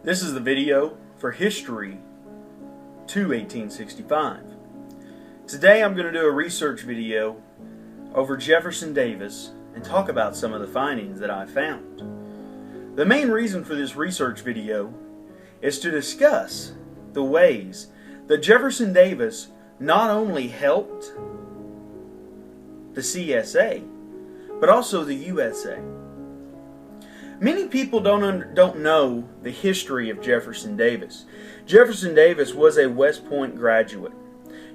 This is the video for History to 1865. Today I'm going to do a research video over Jefferson Davis and talk about some of the findings that I found. The main reason for this research video is to discuss the ways that Jefferson Davis not only helped the CSA, but also the USA. Many people don't know the history of Jefferson Davis. Jefferson Davis was a West Point graduate.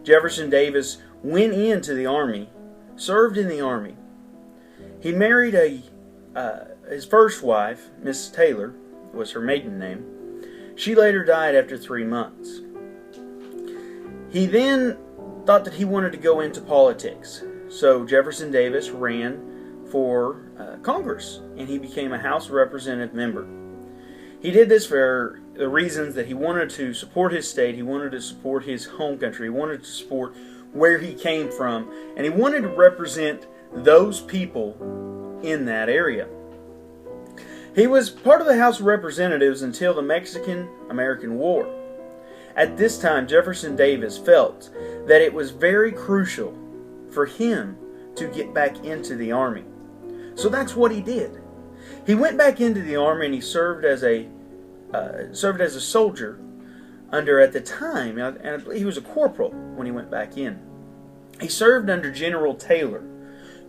Jefferson Davis went into the Army, served in the Army. He married his first wife, Miss Taylor, was her maiden name. She later died after 3 months. He then thought that he wanted to go into politics. So Jefferson Davis ran for Congress, and he became a House Representative member. He did this for the reasons that he wanted to support his state, he wanted to support his home country, he wanted to support where he came from, and he wanted to represent those people in that area. He was part of the House of Representatives until the Mexican-American War. At this time, Jefferson Davis felt that it was very crucial for him to get back into the Army. So that's what he did. He went back into the Army and he served as a soldier under, at the time, and I believe he was a corporal when he went back in. He served under General Taylor,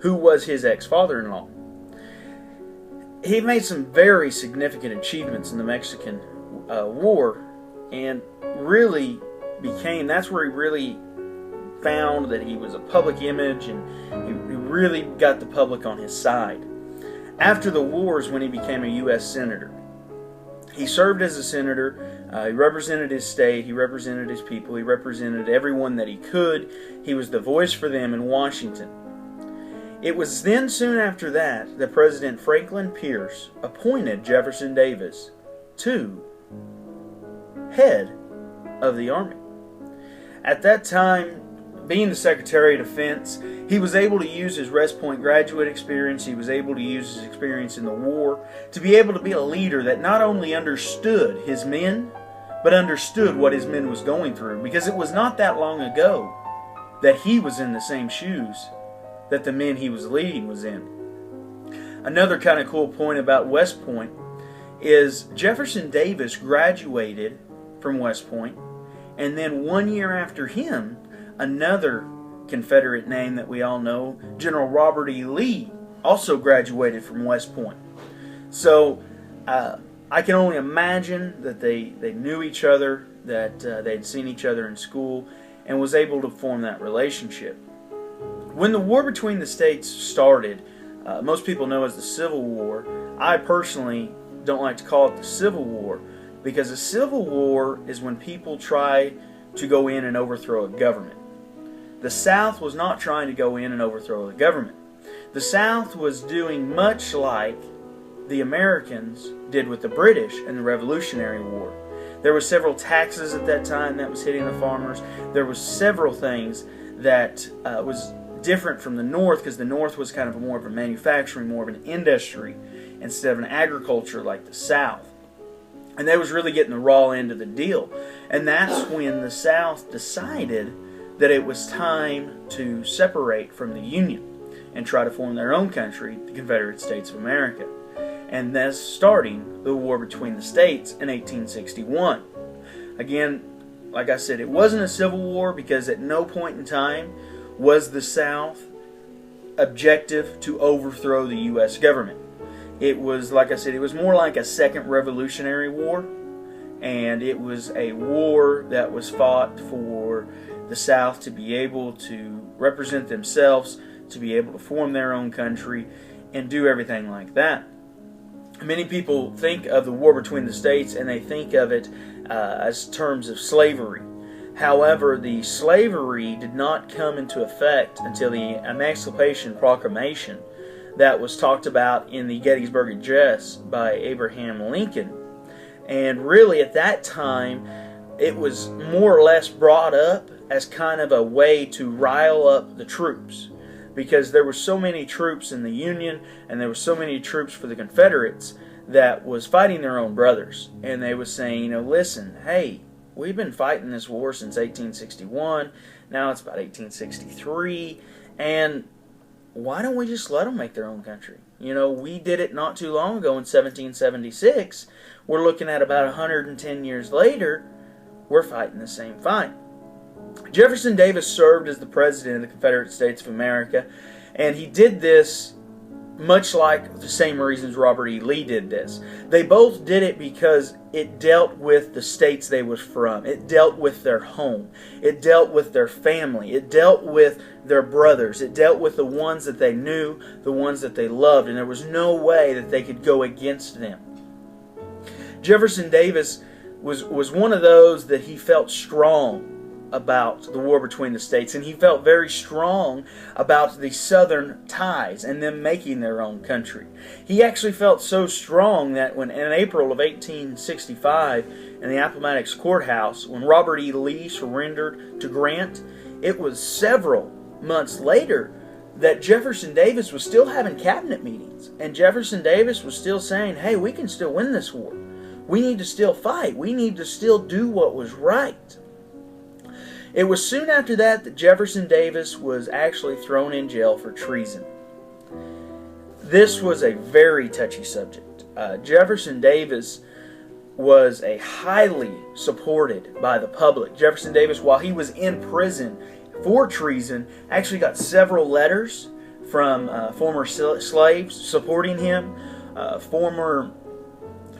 who was his ex-father-in-law. He made some very significant achievements in the Mexican War, and really that's where he really found that he was a public image, and he really got the public on his side. After the wars, when he became a U.S. Senator, he served as a senator. He represented his state, he represented his people, he represented everyone that he could. He was the voice for them in Washington. It was then soon after that President Franklin Pierce appointed Jefferson Davis to head of the Army. At that time, being the Secretary of Defense, he was able to use his West Point graduate experience, he was able to use his experience in the war to be able to be a leader that not only understood his men, but understood what his men was going through, because it was not that long ago that he was in the same shoes that the men he was leading was in. Another kind of cool point about West Point is Jefferson Davis graduated from West Point, and then 1 year after him, another Confederate name that we all know, General Robert E. Lee, also graduated from West Point. So I can only imagine that they knew each other, that they'd seen each other in school, and was able to form that relationship. When the war between the states started, most people know as the Civil War. I personally don't like to call it the Civil War, because a civil war is when people try to go in and overthrow a government. The South was not trying to go in and overthrow the government. The South was doing much like the Americans did with the British in the Revolutionary War. There were several taxes at that time that was hitting the farmers. There was several things that was different from the North, because the North was kind of more of a manufacturing, more of an industry, instead of an agriculture like the South. And they was really getting the raw end of the deal. And that's when the South decided that it was time to separate from the Union and try to form their own country, the Confederate States of America. And thus starting the war between the states in 1861. Again, like I said, it wasn't a civil war, because at no point in time was the South objective to overthrow the U.S. government. It was, like I said, it was more like a second Revolutionary War, and it was a war that was fought for the South to be able to represent themselves, to be able to form their own country, and do everything like that. Many people think of the war between the states, and they think of it as terms of slavery. However, the slavery did not come into effect until the Emancipation Proclamation that was talked about in the Gettysburg Address by Abraham Lincoln. And really, at that time, it was more or less brought up as kind of a way to rile up the troops, because there were so many troops in the Union and there were so many troops for the Confederates that was fighting their own brothers. And they was saying, listen, hey, we've been fighting this war since 1861. Now it's about 1863. And why don't we just let them make their own country? We did it not too long ago in 1776. We're looking at about 110 years later. We're fighting the same fight. Jefferson Davis served as the President of the Confederate States of America, and he did this much like the same reasons Robert E. Lee did this. They both did it because it dealt with the states they was from. It dealt with their home. It dealt with their family. It dealt with their brothers. It dealt with the ones that they knew, the ones that they loved, and there was no way that they could go against them. Jefferson Davis was one of those that he felt strong about the war between the states, and he felt very strong about the Southern ties and them making their own country. He actually felt so strong that when in April of 1865 in the Appomattox Courthouse, when Robert E. Lee surrendered to Grant, it was several months later that Jefferson Davis was still having cabinet meetings, and Jefferson Davis was still saying, hey, we can still win this war. We need to still fight. We need to still do what was right. It was soon after that Jefferson Davis was actually thrown in jail for treason. This was a very touchy subject. Jefferson Davis was a highly supported by the public. Jefferson Davis, while he was in prison for treason, actually got several letters from former slaves supporting him, former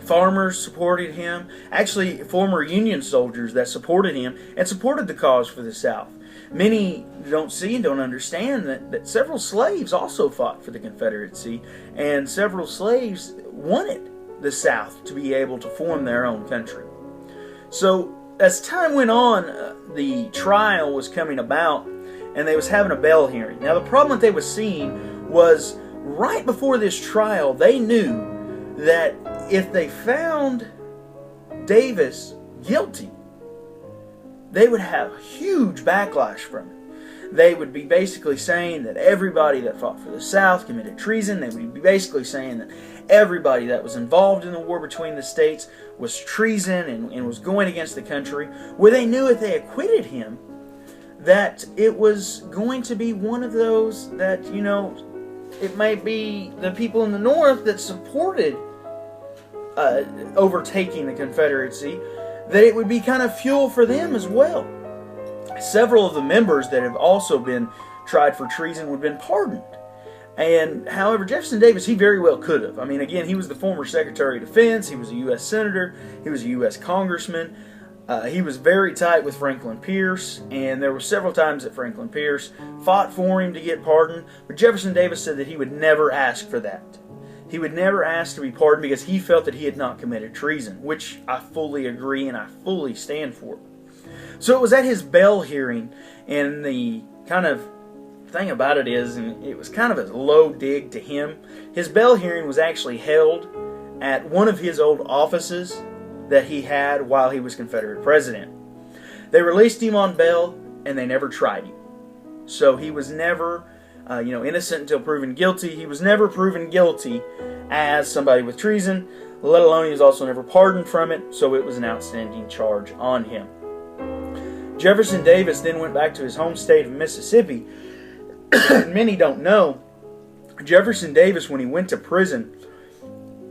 farmers supported him, actually former Union soldiers that supported him and supported the cause for the South. Many don't see and don't understand that several slaves also fought for the Confederacy, and several slaves wanted the South to be able to form their own country. So as time went on, the trial was coming about, and they was having a bail hearing. Now the problem that they was seeing was right before this trial, they knew that if they found Davis guilty, they would have a huge backlash from it. They would be basically saying that everybody that fought for the South committed treason. They would be basically saying that everybody that was involved in the war between the states was treason and was going against the country. Where they knew if they acquitted him, that it was going to be one of those that, it might be the people in the North that supported overtaking the Confederacy, that it would be kind of fuel for them as well. Several of the members that have also been tried for treason would have been pardoned. And however, Jefferson Davis, he very well could have. I mean, again, he was the former Secretary of Defense, he was a U.S. Senator, he was a U.S. Congressman. He was very tight with Franklin Pierce, and there were several times that Franklin Pierce fought for him to get pardoned, but Jefferson Davis said that he would never ask for that. He would never ask to be pardoned because he felt that he had not committed treason, which I fully agree and I fully stand for. So it was at his bail hearing, and the kind of thing about it is, and it was kind of a low dig to him, his bail hearing was actually held at one of his old offices that he had while he was Confederate president. They released him on bail, and they never tried him. So he was never innocent until proven guilty. He was never proven guilty as somebody with treason, let alone he was also never pardoned from it, so it was an outstanding charge on him. Jefferson Davis then went back to his home state of Mississippi. Many don't know, Jefferson Davis, when he went to prison,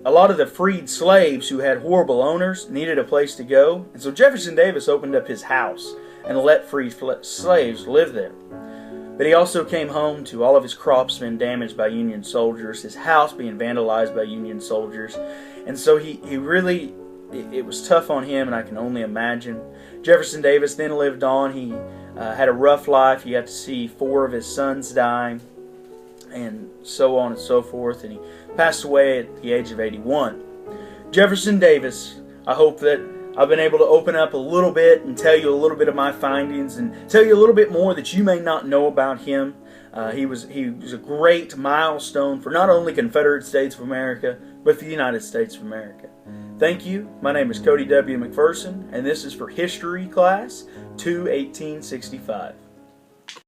a lot of the freed slaves who had horrible owners needed a place to go, and so Jefferson Davis opened up his house and let freed slaves live there. But he also came home to all of his crops being damaged by Union soldiers, his house being vandalized by Union soldiers. And so he really, it was tough on him, and I can only imagine. Jefferson Davis then lived on. He had a rough life. He got to see 4 of his sons die, and so on and so forth. And he passed away at the age of 81. Jefferson Davis, I hope that I've been able to open up a little bit and tell you a little bit of my findings and tell you a little bit more that you may not know about him. He was a great milestone for not only Confederate States of America, but the United States of America. Thank you. My name is Cody W. McPherson, and this is for History Class 2-1865.